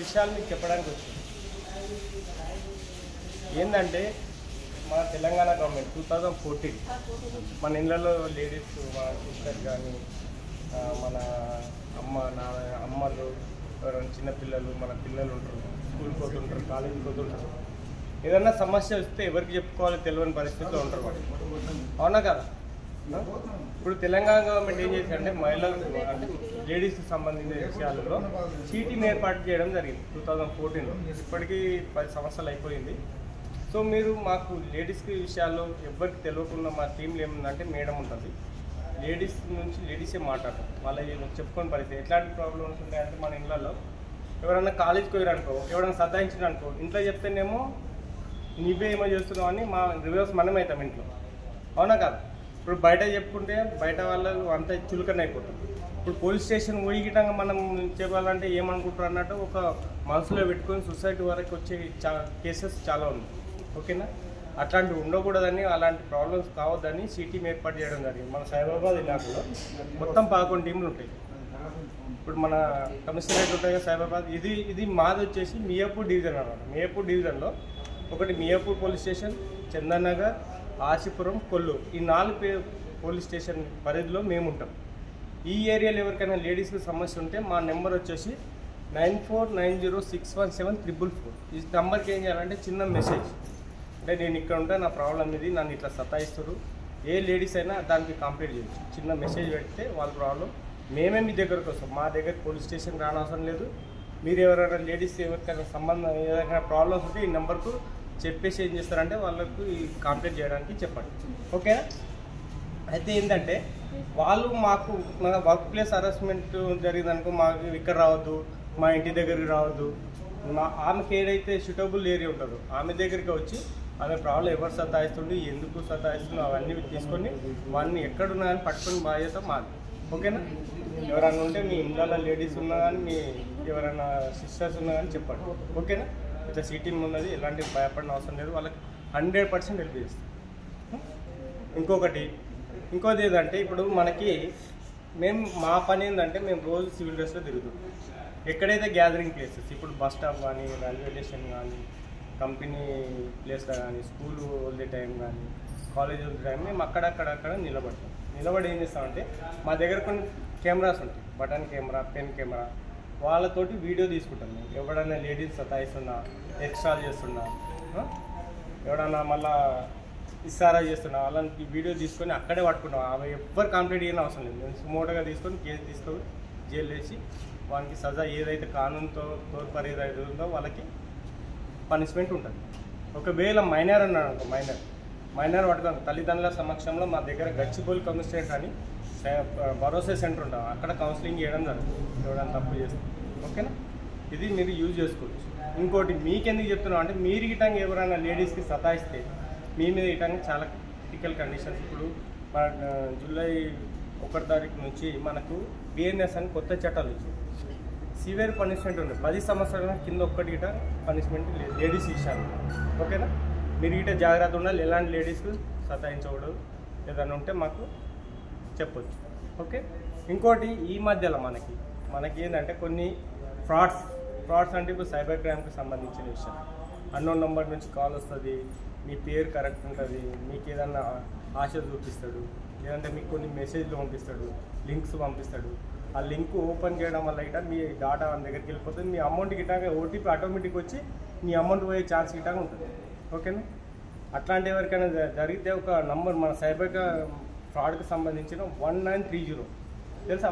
విషయాలు మీకు చెప్పడానికి వచ్చింది. ఏంటంటే మన తెలంగాణ గవర్నమెంట్ 2014 మన ఇళ్ళలో లేడీస్ మన సిస్టర్ కానీ మన అమ్మలు ఎవరైనా చిన్నపిల్లలు మన పిల్లలు ఉంటారు, స్కూల్కి పోతుంటారు, కాలేజీకి పోతుంటారు. ఏదన్నా సమస్య వస్తే ఎవరికి చెప్పుకోవాలో తెలియని పరిస్థితిలో ఉంటారు వాళ్ళు. అవునా కదా? ఇప్పుడు తెలంగాణ గవర్నమెంట్ ఏం చేశారంటే మహిళలకు అంటే లేడీస్కి సంబంధించిన విషయాలలో చీటీని ఏర్పాటు చేయడం జరిగింది 2014లో. ఇప్పటికీ 10 సంవత్సరాలు అయిపోయింది. సో మీరు మాకు లేడీస్కి విషయాల్లో ఎవరికి తెలియకుండా మా టీంలో ఏముందంటే మేడం ఉంటుంది, లేడీస్ నుంచి లేడీసే మాట్లాడతారు. వాళ్ళ చెప్పుకొని పరిస్థితి ఎట్లాంటి ప్రాబ్లమ్స్ ఉంటాయంటే మన ఇళ్ళల్లో ఎవరైనా కాలేజ్కి పోయారనుకో, ఎవరైనా సతాయించారనుకో, ఇంట్లో చెప్తేనేమో నువ్వే ఏమో చేస్తున్నావు అని మా రివర్స్ మనమవుతాం ఇంట్లో. అవునా కాదు? ఇప్పుడు బయట చెప్పుకుంటే బయట వాళ్ళు అంతా చులకన అయిపోతుంది. ఇప్పుడు పోలీస్ స్టేషన్ పోయిగిటంగా మనం చెప్పాలంటే ఏమనుకుంటారు అన్నట్టు ఒక మనసులో పెట్టుకొని సొసైటీ వరకు వచ్చే కేసెస్ చాలా ఉన్నాయి. ఓకేనా? అట్లాంటివి ఉండకూడదని, అలాంటి ప్రాబ్లమ్స్ కావద్దని సిటీని ఏర్పాటు చేయడం జరిగింది. మన సైబరాబాద్ ఇలాకాలో మొత్తం 11 టీంలు ఉంటాయి. ఇప్పుడు మన కమిషనరేట్ ఉంటాయి కదా సైబరాబాద్, ఇది మాది వచ్చేసి మియాపూర్ డివిజన్ అన్నమాట. మియాపూర్ డివిజన్లో ఒకటి మియాపూర్ పోలీస్ స్టేషన్, చందనగర్, ఆసిపురం, కొల్లూరు, ఈ 4 పోలీస్ స్టేషన్ పరిధిలో మేము ఉంటాం. ఈ ఏరియాలో ఎవరికైనా లేడీస్కి సమస్య ఉంటే మా నెంబర్ వచ్చేసి 9490617444. ఈ నెంబర్కి ఏం చేయాలంటే చిన్న మెసేజ్, అంటే నేను ఇక్కడ ఉంటే నా ప్రాబ్లం ఇది, నన్ను ఇట్లా సతాయిస్తారు, ఏ లేడీస్ అయినా దానికి కంప్లీట్ చేయొచ్చు. చిన్న మెసేజ్ పెడితే వాళ్ళ ప్రాబ్లం మేమే మీ దగ్గరకు వస్తాం. మా దగ్గర పోలీస్ స్టేషన్ రానవసరం లేదు. మీరు ఎవరైనా లేడీస్ ఎవరికైనా సంబంధం ఏదైనా ప్రాబ్లమ్స్ ఉంటే ఈ నెంబర్కు చెప్పేసి ఏం చేస్తారంటే వాళ్ళకు ఈ కంప్లీట్ చేయడానికి చెప్పండి. ఓకేనా? అయితే ఏంటంటే వాళ్ళు మాకు మన వర్క్ ప్లేస్ హరాస్మెంట్ జరిగిందనుకో మాకు ఇక్కడ రావద్దు, మా ఇంటి దగ్గరికి రావద్దు, ఆమెకి ఏదైతే సూటబుల్ ఏరియా ఉంటుందో ఆమె దగ్గరికి వచ్చి ఆమె ప్రాబ్లం ఎవరు సతాయిస్తుండే, ఎందుకు సతాయిస్తుందో అవన్నీ తీసుకొని వాళ్ళని ఎక్కడున్నా కానీ పట్టుకుని బాధ్యత మాది. ఓకేనా? ఎవరైనా ఉంటే మీ ఇంట్లో లేడీస్ ఉన్నా కానీ, మీ ఎవరైనా సిస్టర్స్ ఉన్నా కానీ చెప్పండి. ఓకేనా? ఇట్లా సిటీ ఉన్నది, ఎలాంటి భయపడిన అవసరం లేదు, వాళ్ళకి 100% హెల్ప్ చేస్తాం. ఇంకోటి ఏంటంటే ఇప్పుడు మనకి మా పని ఏంటంటే మేము రోజు సివిల్ డ్రెస్లో తిరుగుతాం. ఎక్కడైతే గ్యాదరింగ్ ప్లేసెస్, ఇప్పుడు బస్ స్టాప్ కానీ, రైల్వే స్టేషన్ కానీ, కంపెనీ ప్లేస్లో కానీ, స్కూల్ వదిలే టైం కానీ, కాలేజ్ వదిలే టైం మేము అక్కడక్కడ నిలబడి ఏం చేస్తామంటే మా దగ్గర కొన్ని కెమెరాస్ ఉంటాయి, బటన్ కెమెరా, పెన్ కెమెరా, వాళ్ళతోటి వీడియో తీసుకుంటాం. మేము ఎవడన్నా లేడీస్ సతాయిస్తున్నా, ఎక్స్ట్రాల్ చేస్తున్నా, ఎవడన్నా మళ్ళా ఇస్తారా చేస్తున్నా, అలాంటి వీడియో తీసుకొని అక్కడే పట్టుకున్నాం. అవి ఎవ్వరు కంప్లీట్ చేయని అవసరం లేదు. మేము సుమోటోగా తీసుకొని కేసు తీసుకొని జైలు వేసి వానికి సజా ఏదైతే కానూన్తో తోడ్పడి ఏదైతే ఉందో వాళ్ళకి పనిష్మెంట్ ఉంటుంది. ఒకవేళ మైనర్ అన్నాడు అనుకో, మైనర్ పట్టుకున్నాం తల్లిదండ్రుల సమక్షంలో మా దగ్గర గచ్చిబౌలి కమిషనరేట్ అని భరోసా సెంటర్ ఉంటాం, అక్కడ కౌన్సిలింగ్ చేయడం జరుగుతుంది ఎవరైనా తప్పు చేస్తే. ఓకేనా? ఇది మీరు యూజ్ చేసుకోవచ్చు. ఇంకోటి మీకెందుకు చెప్తున్నాం అంటే మీరు ఇటంగా ఎవరైనా లేడీస్కి సతాయిస్తే మీ మీద ఇటంగా చాలా క్రిటికల్ కండిషన్స్. ఇప్పుడు జూలై 1 తారీఖు నుంచి మనకు బిఎన్ఎస్ అని కొత్త చట్టాలు వచ్చాయి. సివియర్ పనిష్మెంట్ ఉంది, 10 సంవత్సరాల కింద ఒక్కటి గిట పనిష్మెంట్ లేదు లేడీస్ విషయాలు. ఓకేనా? మీరు గిట జాగ్రత్త ఉండాలి, ఎలాంటి లేడీస్కి సతాయించకూడదు. ఏదైనా ఉంటే మాకు చెప్పొచ్చు. ఓకే? ఇంకోటి ఈ మధ్యలో మనకి ఏంటంటే కొన్ని ఫ్రాడ్స్ అంటే ఇప్పుడు సైబర్ క్రైమ్కి సంబంధించిన విషయం. అన్నోన్ నెంబర్ నుంచి కాల్ వస్తుంది, మీ పేరు కరెక్ట్ ఉంటుంది, మీకు ఏదన్నా ఆశ చూపిస్తాడు, లేదంటే మీకు కొన్ని మెసేజ్లు పంపిస్తాడు, లింక్స్ పంపిస్తాడు. ఆ లింక్ ఓపెన్ చేయడం వల్ల గిట మీ డాటా మన దగ్గరికి వెళ్ళిపోతుంది, మీ అమౌంట్ గిటాగా ఓటీపీ ఆటోమేటిక్ వచ్చి మీ అమౌంట్ పోయే ఛాన్స్ గిటాగా ఉంటుంది. ఓకేనా? అట్లాంటి ఎవరికైనా జరిగితే ఒక నంబర్ మన సైబర్ ఫ్రాడ్కి సంబంధించిన 1930 తెలుసా?